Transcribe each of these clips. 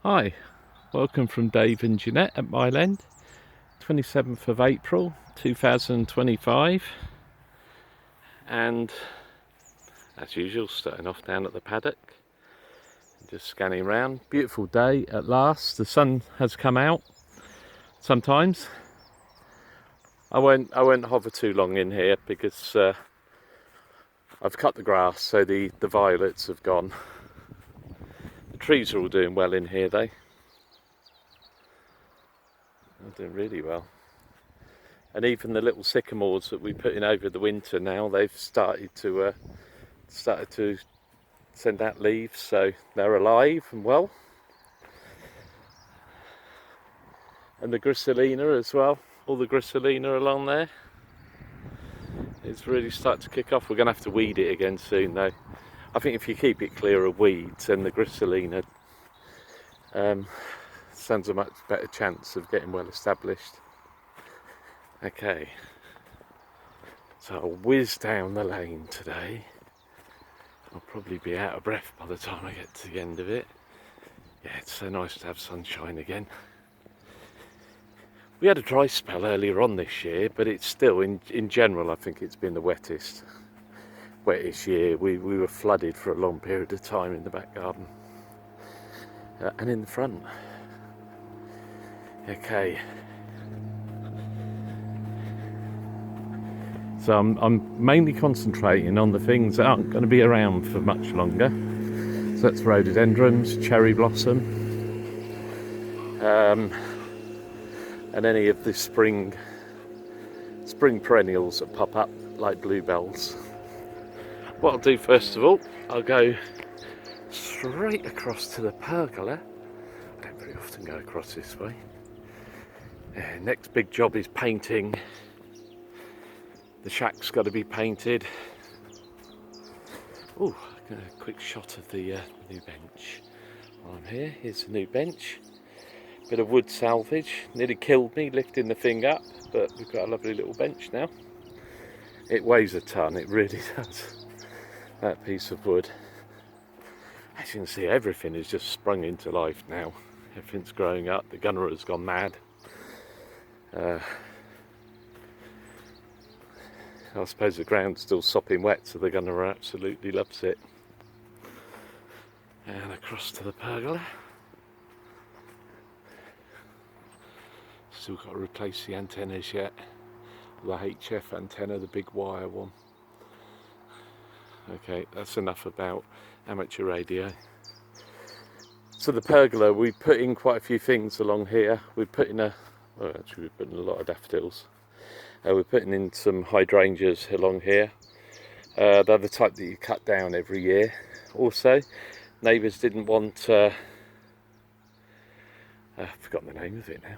Hi, welcome from Dave and Jeanette at Mile End, 27th of April 2025, and as usual starting off down at the paddock, just scanning around. Beautiful day at last. The sun has come out. Sometimes I won't hover too long in here because I've cut the grass, so the violets have gone. The trees are all doing well in here though. They're doing really well. And even the little sycamores that we put in over the winter, now they've started to send out leaves, so they're alive and well. And the grissellina as well, all the grissellina along there. It's really starting to kick off. We're going to have to weed it again soon though. I think if you keep it clear of weeds, then the grissellina stands a much better chance of getting well established. Okay, so I'll whiz down the lane today. I'll probably be out of breath by the time I get to the end of it. Yeah, it's so nice to have sunshine again. We had a dry spell earlier on this year, but it's still, in general, I think it's been the wettest year. We were flooded for a long period of time in the back garden and in the front. Okay. So I'm mainly concentrating on the things that aren't going to be around for much longer. So that's rhododendrons, cherry blossom, and any of the spring perennials that pop up like bluebells. What I'll do first of all, I'll go straight across to the pergola. I don't very often go across this way. Next big job is painting. The shack's got to be painted. Oh, a quick shot of the new bench while I'm here. Here's the new bench. Bit of wood salvage. Nearly killed me lifting the thing up, but we've got a lovely little bench now. It weighs a ton, it really does, that piece of wood. As you can see, everything has just sprung into life now. Everything's growing up. The gunner has gone mad. I suppose the ground's still sopping wet, so the gunner absolutely loves it. And across to the pergola. Still got to replace the antennas yet. The HF antenna, the big wire one. Okay, that's enough about amateur radio. So the pergola, we put in quite a few things along here. We put in we put in a lot of daffodils. We're putting in some hydrangeas along here. They're the type that you cut down every year. Also, neighbours didn't want, I've forgotten the name of it now.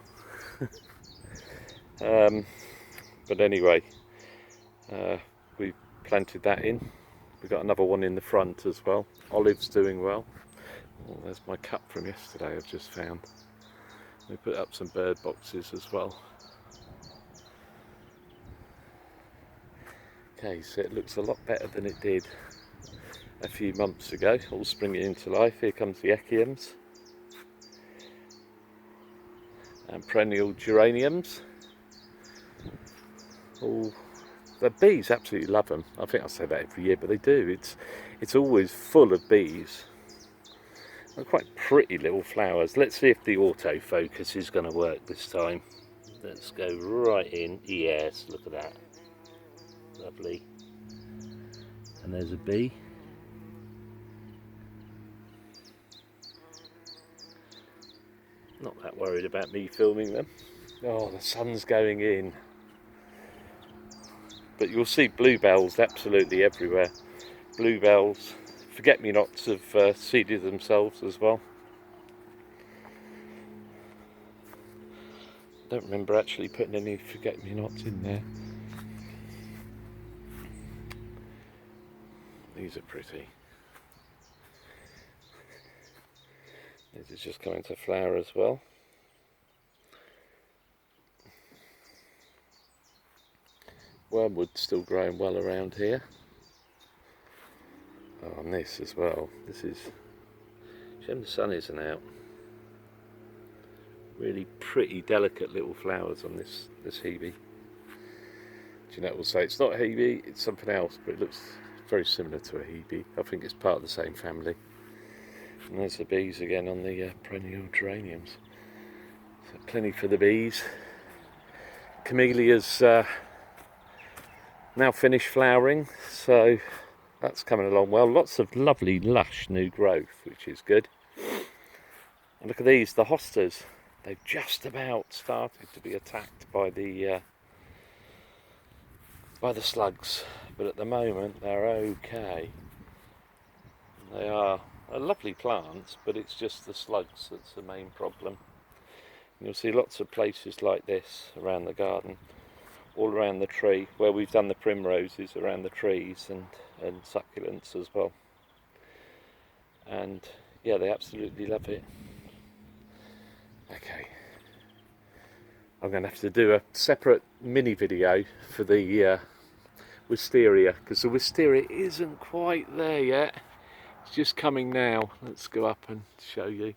But anyway, we planted that in. We've got another one in the front as well. Olive's doing well. Oh, there's my cup from yesterday I've just found. We put up some bird boxes as well. Okay, so it looks a lot better than it did a few months ago, all springing into life. Here comes the echiums and perennial geraniums. Oh, the bees absolutely love them. I think I say that every year, but they do. It's always full of bees. They're quite pretty little flowers. Let's see if the autofocus is going to work this time. Let's go right in. Yes, look at that. Lovely. And there's a bee. Not that worried about me filming them. Oh, the sun's going in. But you'll see bluebells absolutely everywhere. Bluebells, forget-me-nots have seeded themselves as well. I don't remember actually putting any forget-me-nots in there. These are pretty. These are just coming to flower as well. Wormwood's still growing well around here. Oh, and this as well. This is, shame the sun isn't out. Really pretty, delicate little flowers on this Hebe. Jeanette will say it's not a Hebe, it's something else, but it looks very similar to a Hebe. I think it's part of the same family. And there's the bees again on the perennial geraniums. So plenty for the bees. Camellias now finished flowering, so that's coming along well. Lots of lovely lush new growth, which is good. And look at these, the hostas. They've just about started to be attacked by the slugs, but at the moment they're okay. They are lovely plants, but it's just the slugs that's the main problem. And you'll see lots of places like this around the garden, all around the tree, where we've done the primroses around the trees and succulents as well. And yeah, they absolutely love it. Okay, I'm going to have to do a separate mini video for the wisteria, because the wisteria isn't quite there yet. It's just coming now. Let's go up and show you.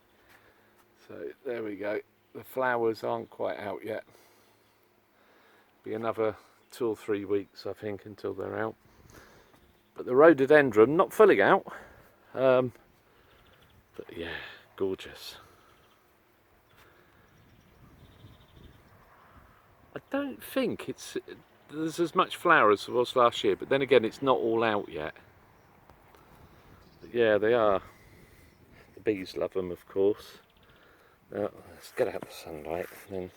So there we go. The flowers aren't quite out yet. Be another 2 or 3 weeks, I think, until they're out. But the rhododendron, not fully out, but yeah, gorgeous. I don't think there's as much flower as there was last year, but then again, it's not all out yet. But yeah, they are. The bees love them, of course. Now, let's get out the sunlight, and then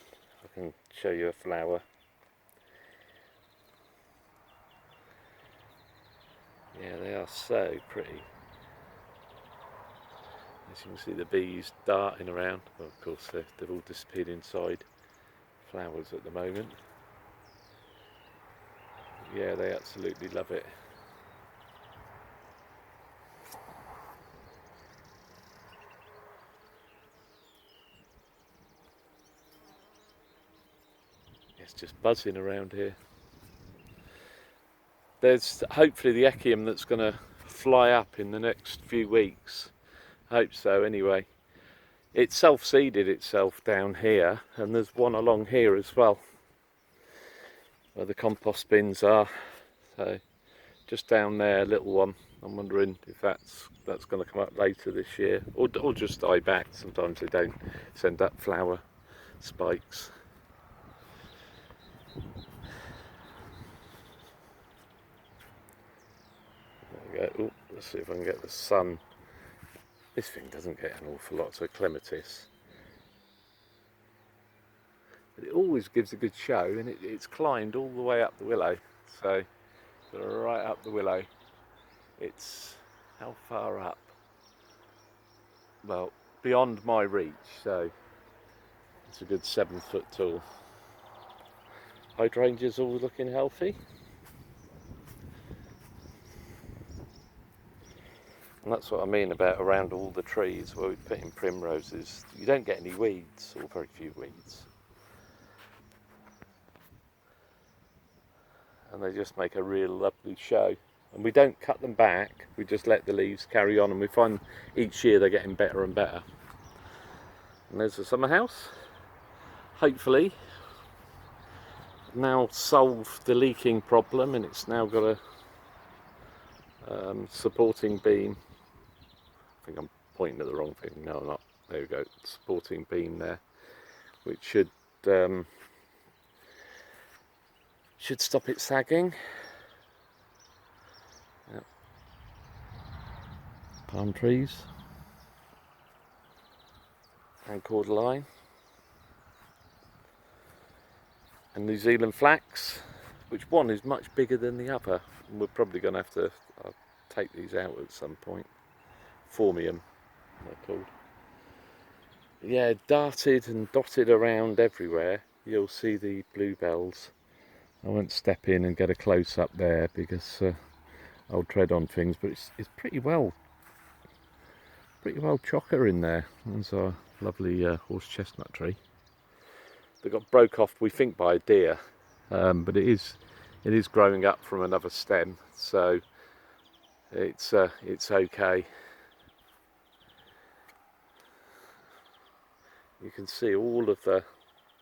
I can show you a flower. Yeah, they are so pretty. As you can see, the bees darting around. Well, of course, they've all disappeared inside flowers at the moment. Yeah, they absolutely love it. It's just buzzing around here. There's hopefully the echium that's going to fly up in the next few weeks. I hope so anyway. It self-seeded itself down here, and there's one along here as well, where the compost bins are. So just down there, a little one. I'm wondering if that's going to come up later this year, or just die back. Sometimes they don't send up flower spikes. There we go. Ooh, let's see if I can get the sun. This thing doesn't get an awful lot of clematis, but it always gives a good show, and it's climbed all the way up the willow. So right up the willow. It's how far up? Well, beyond my reach, so it's a good 7 foot tall. Hydrangeas all looking healthy. And that's what I mean about around all the trees where we put in primroses. You don't get any weeds, or very few weeds. And they just make a real lovely show. And we don't cut them back, we just let the leaves carry on, and we find each year they're getting better and better. And there's the summer house. Hopefully now solved the leaking problem, and it's now got a supporting beam. I think I'm pointing at the wrong thing. No, I'm not. There we go. Supporting beam there, which should stop it sagging. Yep. Palm trees and cordyline and New Zealand flax, which one is much bigger than the other, and we're probably going to have to take these out at some point. Formium, they're called. Yeah, darted and dotted around everywhere. You'll see the bluebells. I won't step in and get a close up there because I'll tread on things, but it's pretty well chocker in there. There's our lovely horse chestnut tree that got broke off, we think, by a deer, but it is growing up from another stem, so it's okay. You can see all of the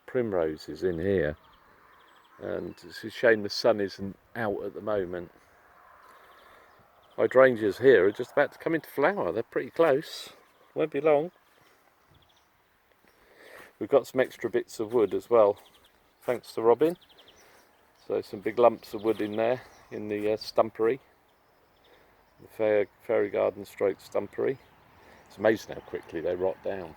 primroses in here, and it's a shame the sun isn't out at the moment. Hydrangeas here are just about to come into flower. They're pretty close, won't be long. We've got some extra bits of wood as well, thanks to Robin. So some big lumps of wood in there, in the stumpery, the fairy garden stroke stumpery. It's amazing how quickly they rot down.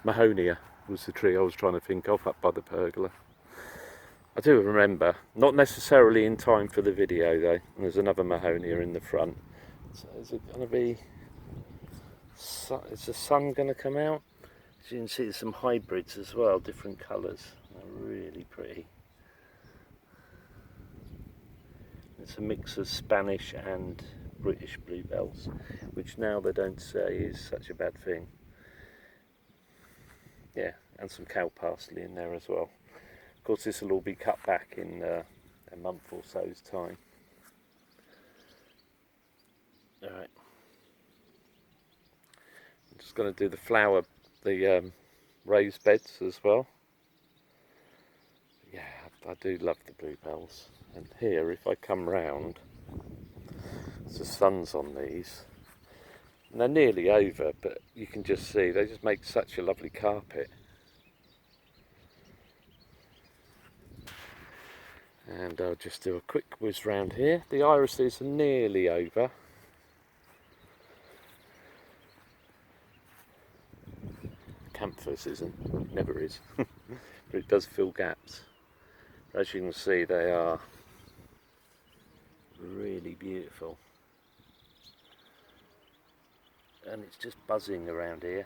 Mahonia was the tree I was trying to think of up by the pergola. I do remember, not necessarily in time for the video though. And there's another Mahonia in the front. So is it going to be, is the sun going to come out? As you can see, there's some hybrids as well, different colours. They're really pretty. It's a mix of Spanish and British bluebells, which now they don't say is such a bad thing. Yeah, and some cow parsley in there as well. Of course, this will all be cut back in a month or so's time. Alright. I'm just going to do the raised beds as well. Yeah, I do love the bluebells. And here, if I come round, the sun's on these. And they're nearly over, but you can just see they just make such a lovely carpet. And I'll just do a quick whiz round here. The irises are nearly over. Canthus isn't, never is, but it does fill gaps. As you can see, they are really beautiful. And it's just buzzing around here.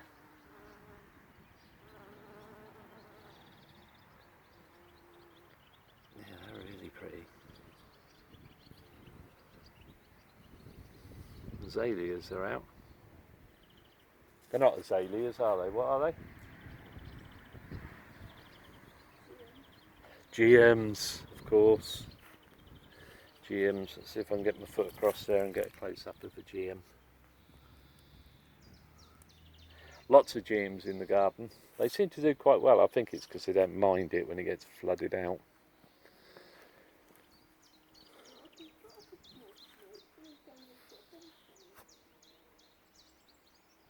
Yeah, they're really pretty. Azaleas are out. They're not azaleas, are they? What are they? GMs, of course. GMs. Let's see if I can get my foot across there and get a close up of the GM. Lots of GMs in the garden. They seem to do quite well. I think it's because they don't mind it when it gets flooded out.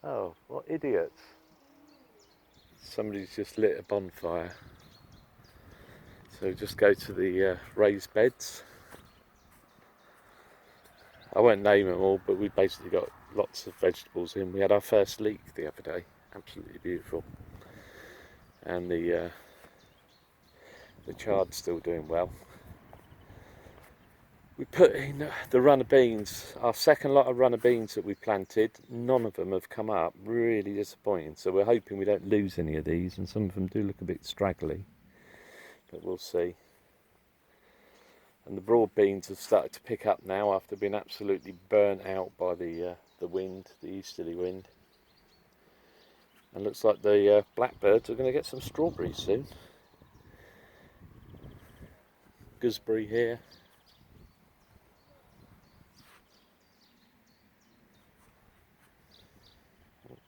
Oh, what idiots. Somebody's just lit a bonfire. So just go to the raised beds. I won't name them all, but we basically got lots of vegetables in. We had our first leek the other day, absolutely beautiful. And the chard's still doing well. We put in the runner beans, our second lot of runner beans that we planted. None of them have come up, really disappointing. So we're hoping we don't lose any of these, and some of them do look a bit straggly, but we'll see. And the broad beans have started to pick up now after being absolutely burnt out by the wind, the easterly wind. And looks like the blackbirds are going to get some strawberries soon. Gooseberry here.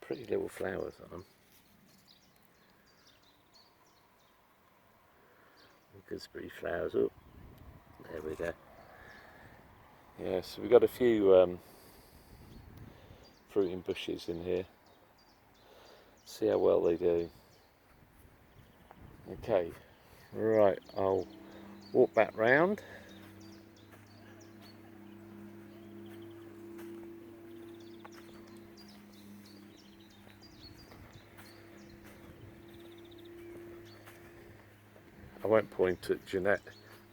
Pretty little flowers on them. Gooseberry flowers. Oh, there we go. Yeah, so we've got a few fruiting bushes in here. See how well they do. Okay, right, I'll walk back round. I won't point at Jeanette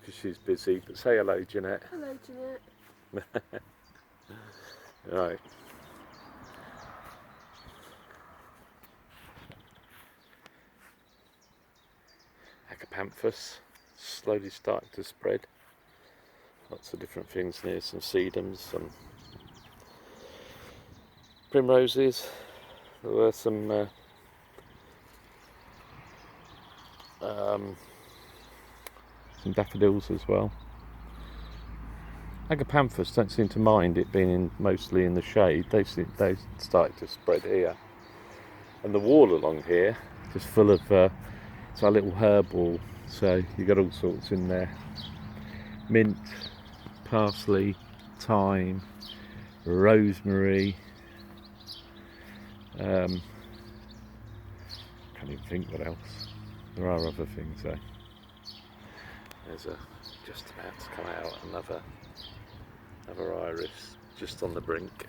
because she's busy, but say hello, Jeanette. Hello, Jeanette. Right. Agapanthus, slowly starting to spread. Lots of different things here, some sedums, some primroses. There were some daffodils as well. Agapanthus don't seem to mind it being mostly in the shade. They started to spread here. And the wall along here, just full of, it's our little herb wall, so you got all sorts in there. Mint, parsley, thyme, rosemary, can't even think what else. There are other things though. There's just about to come out another iris just on the brink.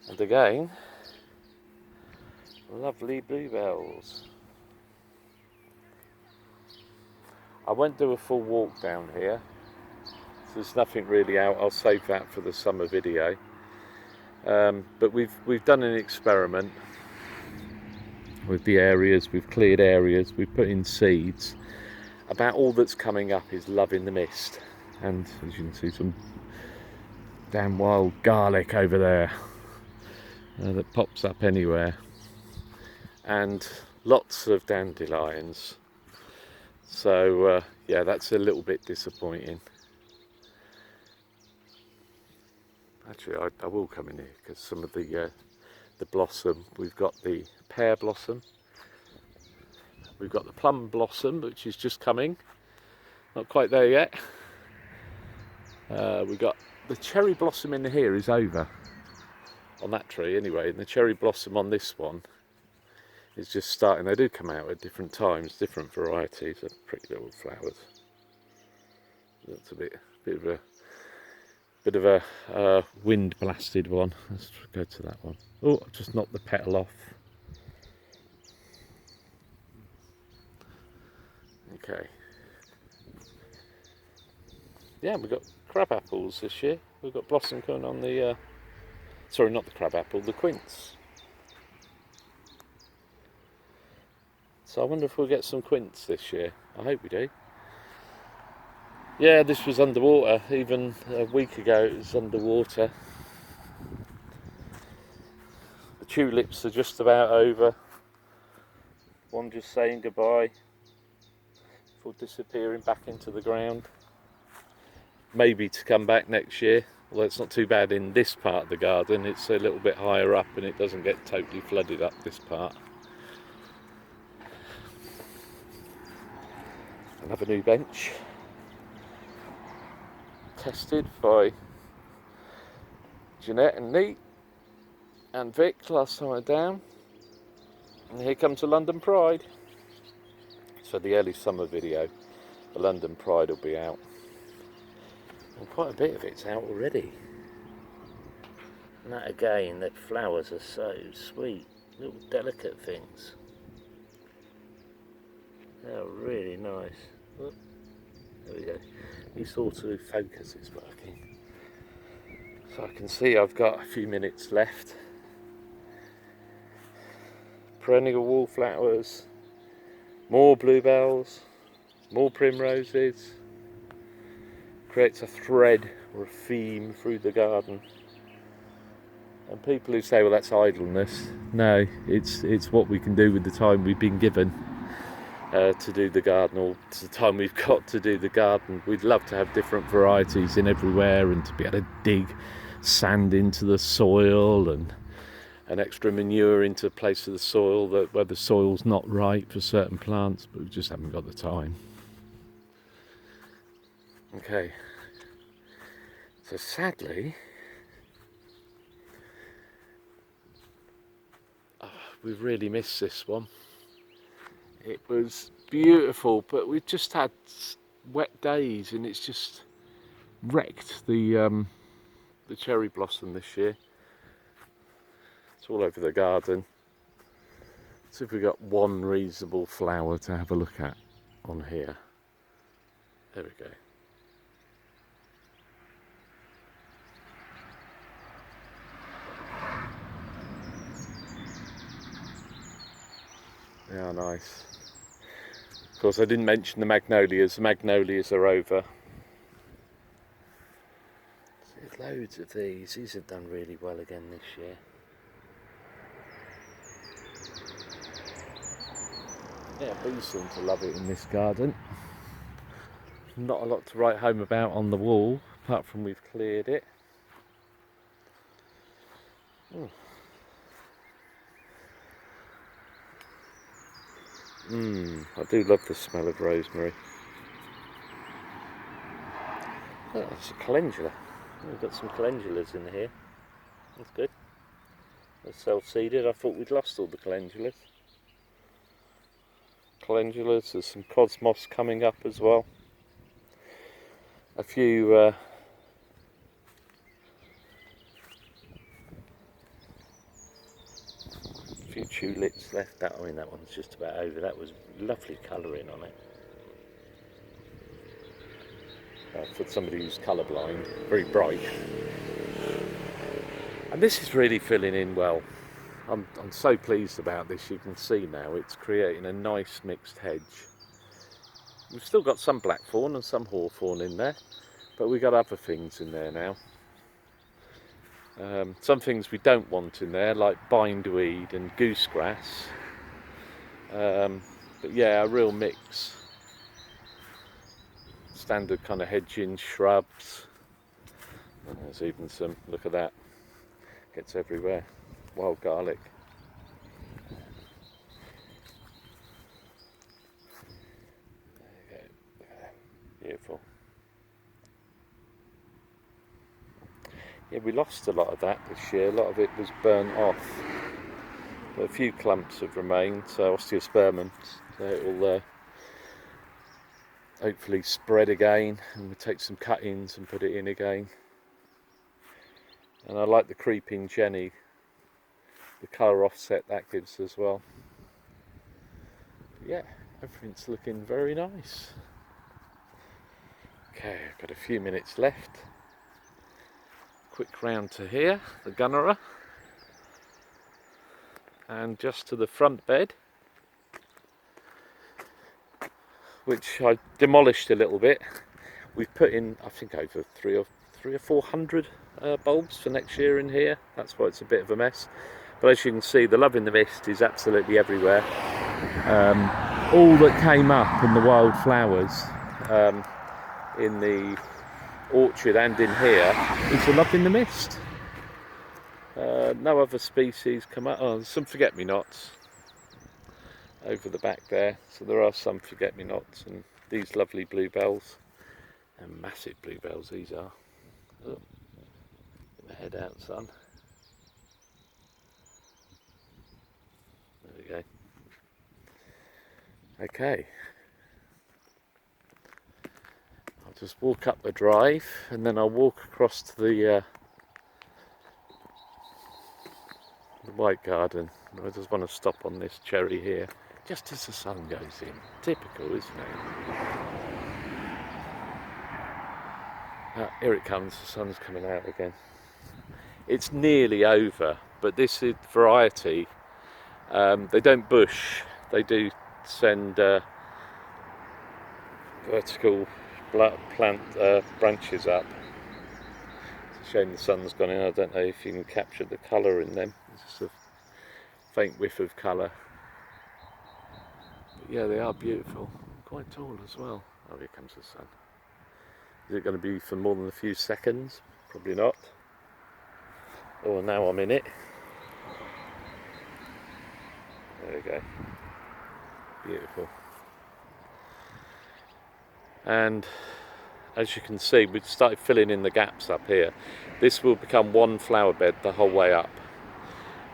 And again, lovely bluebells. I won't do a full walk down here, so there's nothing really out. I'll save that for the summer video. But we've done an experiment with the areas. We've cleared areas. We've put in seeds. About all that's coming up is love in the mist, and as you can see, some damn wild garlic over there that pops up anywhere, and lots of dandelions. So yeah, that's a little bit disappointing. Actually, I will come in here because some of the blossom. We've got the pear blossom. We've got the plum blossom, which is just coming. Not quite there yet. We've got the cherry blossom in here is over on that tree anyway, and the cherry blossom on this one is just starting. They do come out at different times, different varieties of pretty little flowers. That's a bit of a wind blasted one. Let's go to that one. Oh, I've just knocked the petal off. Okay. Yeah, we've got crab apples this year. We've got blossom coming on the sorry, not the crab apple, the quince. So I wonder if we'll get some quince this year. I hope we do. Yeah, this was underwater. Even a week ago it was underwater. The tulips are just about over. One just saying goodbye before disappearing back into the ground. Maybe to come back next year. Although it's not too bad in this part of the garden. It's a little bit higher up and it doesn't get totally flooded up, this part. Another new bench. Tested by Jeanette and Neat and Vic last time I was down. And here comes the London Pride. So the early summer video, the London Pride will be out. And quite a bit of it's out already. And that again, the flowers are so sweet, little delicate things. They're really nice. Whoop. There we go. This autofocus is working. So I can see I've got a few minutes left. Perennial wallflowers, more bluebells, more primroses. Creates a thread or a theme through the garden. And people who say, well, that's idleness. No, it's what we can do with the time we've been given to do the garden, or the time we've got to do the garden. We'd love to have different varieties in everywhere, and to be able to dig sand into the soil and extra manure into a place of the soil where the soil's not right for certain plants, but we just haven't got the time. Okay, so sadly, we've really missed this one. It was beautiful, but we've just had wet days and it's just wrecked the cherry blossom this year. It's all over the garden. Let's see if we've got one reasonable flower to have a look at on here. There we go. Yeah, nice. Of course, I didn't mention the magnolias. The magnolias are over. There's loads of these. These have done really well again this year. Yeah, bees seem to love it in this garden. Not a lot to write home about on the wall, apart from we've cleared it. I do love the smell of rosemary. Oh, that's a calendula. We've got some calendulas in here. That's good. They're self-seeded. I thought we'd lost all the calendulas. There's some cosmos coming up as well. A few tulips left. That one's just about over. That was lovely colouring on it. For somebody who's colourblind, very bright. And this is really filling in well. I'm so pleased about this. You can see now it's creating a nice mixed hedge. We've still got some blackthorn and some hawthorn in there, but we've got other things in there now. Some things we don't want in there, like bindweed and goosegrass. But yeah, a real mix. Standard kind of hedging, shrubs. And there's even some, look at that, gets everywhere. Wild garlic. There you go. Beautiful. Yeah, we lost a lot of that this year. A lot of it was burnt off. But a few clumps have remained, so osteospermum. So it will hopefully spread again, and we'll take some cuttings and put it in again. And I like the creeping Jenny, the colour offset that gives as well. Yeah, everything's looking very nice. Okay, I've got a few minutes left. Quick round to here, the gunnera, and just to the front bed, which I demolished a little bit. We've put in, I think, over 300 or 400 bulbs for next year in here. That's why it's a bit of a mess. But as you can see, the love in the mist is absolutely everywhere. All that came up in the wildflowers in the orchard and in here is the love in the mist. No other species come up. Oh, there's some forget-me-nots over the back there. So there are some forget-me-nots, and these lovely bluebells. And massive bluebells these are. Oh, get my head out, son. There we go. Okay. I'll just walk up the drive, and then I'll walk across to the white garden. I just want to stop on this cherry here, just as the sun goes in. Typical, isn't it? Here it comes, the sun's coming out again. It's nearly over, but this is variety. They don't bush, they do send vertical plant branches up. It's a shame the sun's gone in. I don't know if you can capture the colour in them. It's just a faint whiff of colour. But yeah, they are beautiful. Quite tall as well. Oh, here comes the sun. Is it going to be for more than a few seconds? Probably not. Oh, now I'm in it. There we go. Beautiful. And as you can see, we've started filling in the gaps up here. This will become one flower bed the whole way up.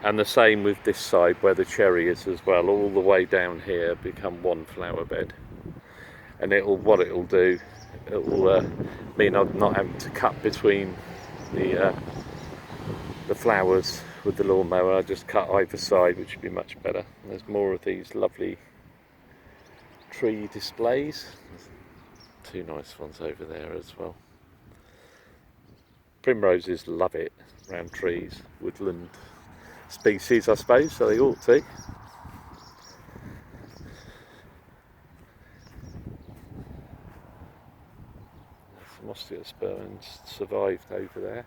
And the same with this side where the cherry is as well. All the way down here become one flower bed. And what it'll do, it will mean I'm not having to cut between the flowers with the lawnmower. I just cut either side, which would be much better. And there's more of these lovely tree displays. There's two nice ones over there as well. Primroses love it around trees, woodland species I suppose, so they ought to. Some osteospermums survived over there.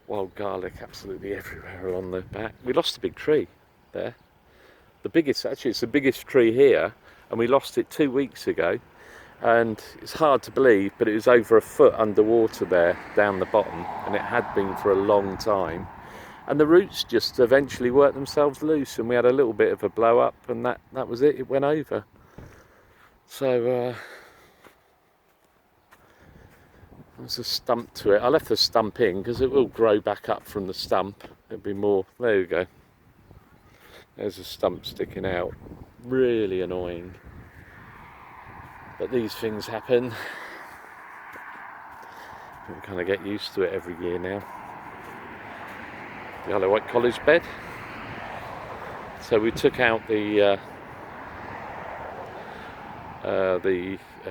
Wild garlic absolutely everywhere along the back. We lost a big tree there. The biggest, actually it's the biggest tree here, and we lost it 2 weeks ago. And it's hard to believe, but it was over a foot underwater there, down the bottom, and it had been for a long time. and the roots just eventually worked themselves loose, and we had a little bit of a blow up, and that was it. It went over. So there's a stump to it. I left the stump in because it will grow back up from the stump. It'll be more. There you go. There's a stump sticking out. Really annoying. But these things happen. You can kind of get used to it every year now. The Isle of Wight College bed. So we took out the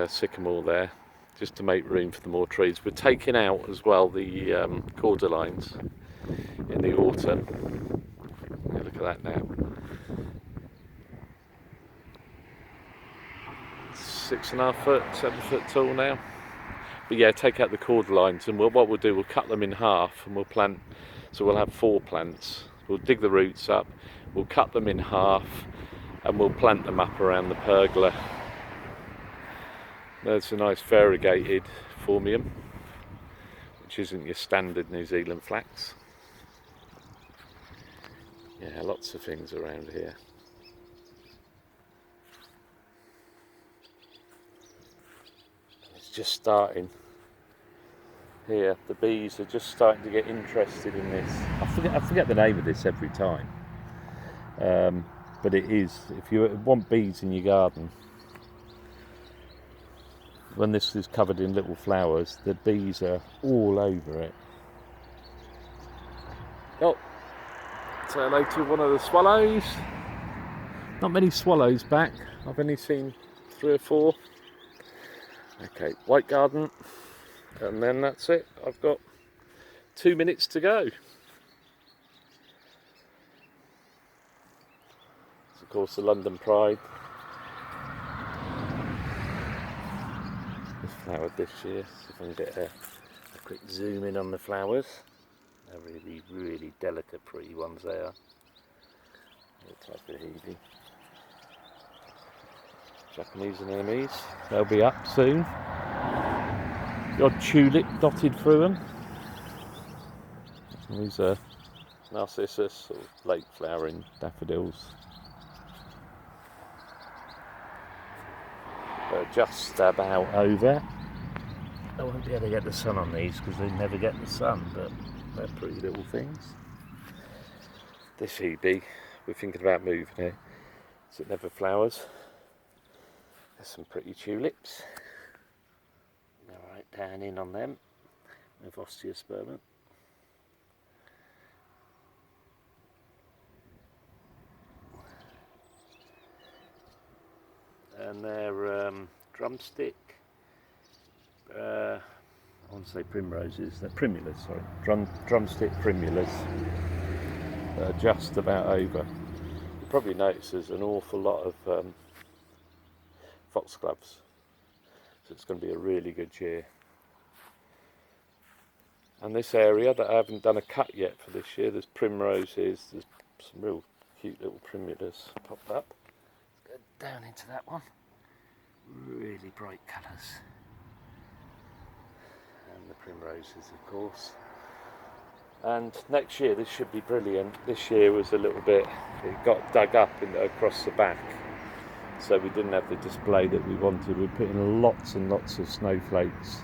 sycamore there, just to make room for the more trees. We're taking out as well the cordyline in the autumn. Yeah, look at that now. 6.5 foot, 7 foot tall now. But yeah, take out the cordylines, and what we'll do, we'll cut them in half and we'll plant. So we'll have 4 plants. We'll dig the roots up, we'll cut them in half, and we'll plant them up around the pergola. There's a nice variegated formium, which isn't your standard New Zealand flax. Yeah, lots of things around here. It's just starting. Here, the bees are just starting to get interested in this. I forget the name of this every time. But it is, if you want bees in your garden, when this is covered in little flowers, the bees are all over it. Oh, say hello to one of the swallows. Not many swallows back. I've only seen 3 or 4. Okay, white garden. And then that's it. I've got 2 minutes to go. It's of course the London Pride. It's flowered this year. See if I can get a quick zoom in on the flowers. They're really, really delicate, pretty ones they are. Looks like a Hebe. Japanese anemones. They'll be up soon. The odd tulip dotted through them. These are narcissus or late flowering daffodils. They're just about over. I won't be able to get the sun on these because they never get the sun, but they're pretty little things. This Hebe, we're thinking about moving it, so it never flowers. There's some pretty tulips. Right down in on them with osteospermum. And they're drumstick, I want to say primroses, they're primulas, sorry, drumstick primulas. They're just about over. You probably notice there's an awful lot of foxgloves, so it's going to be a really good year. And this area that I haven't done a cut yet for this year, there's primroses, there's some real cute little primulas popped up. Let's go down into that one. Really bright colours. And the primroses, of course. And next year this should be brilliant. This year was a little bit, it got dug up across the back, so we didn't have the display that we wanted. We put in lots and lots of snowflakes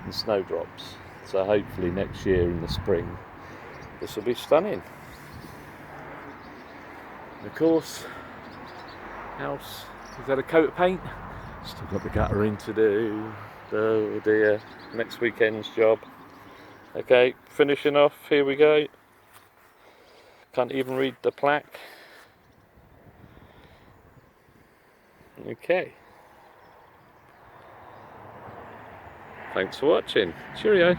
and snowdrops, so hopefully next year in the spring this will be stunning. And of course, house has had a coat of paint, still got the guttering to do. Oh dear, next weekend's job. Okay, finishing off, here we go. Can't even read the plaque. Okay. Thanks for watching. Cheerio.